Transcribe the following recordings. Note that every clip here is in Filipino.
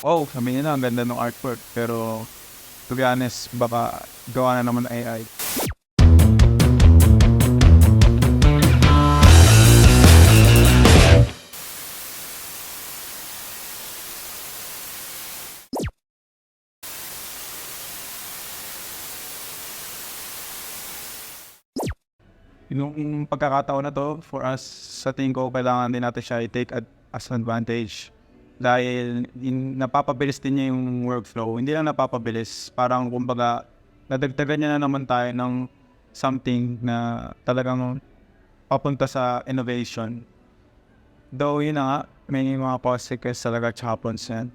oh, sabihin nila ang ganda ng artwork, pero to be honest, baka gawa na naman ng AI. Yung pagkakataon na 'to, for us, sa tingin ko kailangan din natin siya i-take as advantage. Dahil napapabilis din niya yung workflow. Hindi lang napapabilis, parang kumbaga nadagdagan niya na naman tayo ng something na talagang papunta sa innovation. Though yun na nga, may mga positives talaga tsaka cons yan.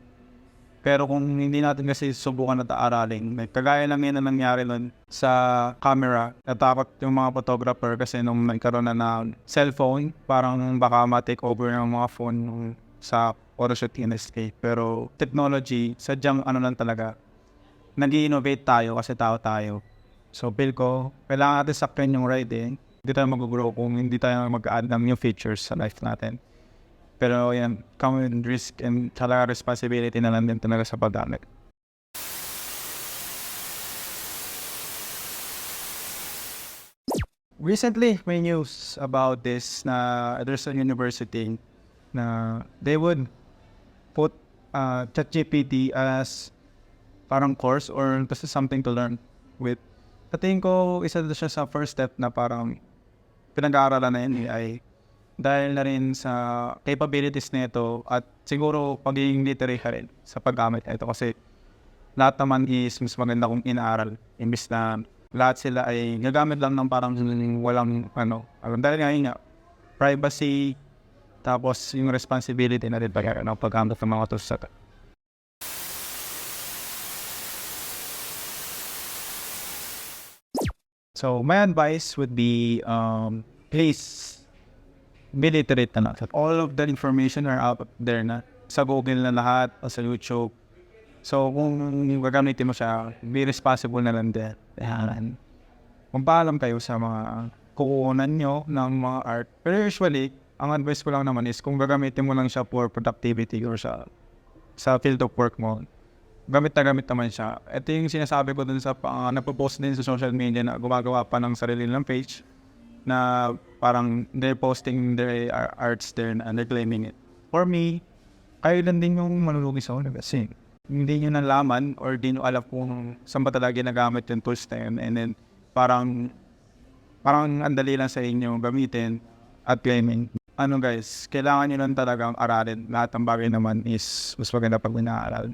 Pero kung hindi natin kasi subukan at aralin, may kagaya lang yan na nangyari nun sa camera. Natakot yung mga photographer kasi nung nagkaroon na ng cellphone, parang baka ma-take over ng mga phone sa photoshoot industry. Pero technology, sadyang ano lang talaga, nag-i-innovate tayo kasi tao tayo. So feel ko, kailangan natin sakyan yung ride eh. Hindi tayo mag-grow kung hindi tayo mag-add ng new features sa life natin. Pero yan, common risk and talaga responsibility na lang din talaga sa paggamit. Recently, may news about this na there's a university na they would put ChatGPT as parang course or kasi something to learn with. Sa tingin ko, isa siya sa first step na parang pinag-aaralan na yung AI. Dahil na rin sa capabilities nito at siguro pagiging literate rin sa paggamit nito kasi lahat naman is mas maganda kung inaaral imbis na lahat sila ay gagamit lang ng parang walang dahil nga privacy tapos yung responsibility na rin ng paggamit ng mga tools sa ito. So my advice would be please be literate na lang. All of the information are out there na. Sa Google na lahat o sa YouTube. So kung gagamitin mo siya, be responsible na lang din. Kung paalam kayo sa mga kukunan nyo ng mga art. Pero usually, ang advice ko lang naman is kung gagamitin mo lang siya for productivity or sa field of work mo, gamit na gamit naman siya. Ito yung sinasabi ko dun sa napopost din sa social media na gumagawa pa ng sarili ng page na parang they're posting their arts there and they're claiming it. For me, kayo lang din yung manulugi sa ulo kasi hindi nyo nalaman or di nyo alam kung saan ba talaga ginagamit yung tools na yun and then parang andali lang sa inyo gamitin at claiming. Guys, kailangan nyo lang talagang aralin. Lahat ng bagay naman is mas maganda pag inaaral.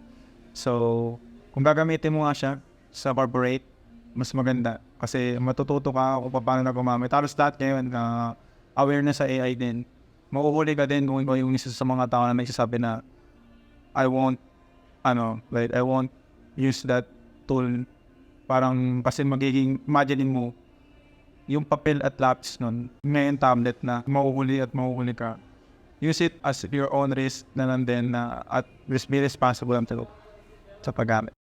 So, kung gagamitin mo nga siya sa corporate, mas maganda kasi matututo ka kung paano na gumamit. Halos lahat ngayon na awareness sa AI din. Makuhuli ka din kung yung isa sa mga tao na nagsasabi na I won't use that tool. Parang kasi magiging, imagine mo, yung papel at lapis nun, ngayon tablet na, makuhuli ka. Use it as your own risk na lang din na at be responsible sa paggamit.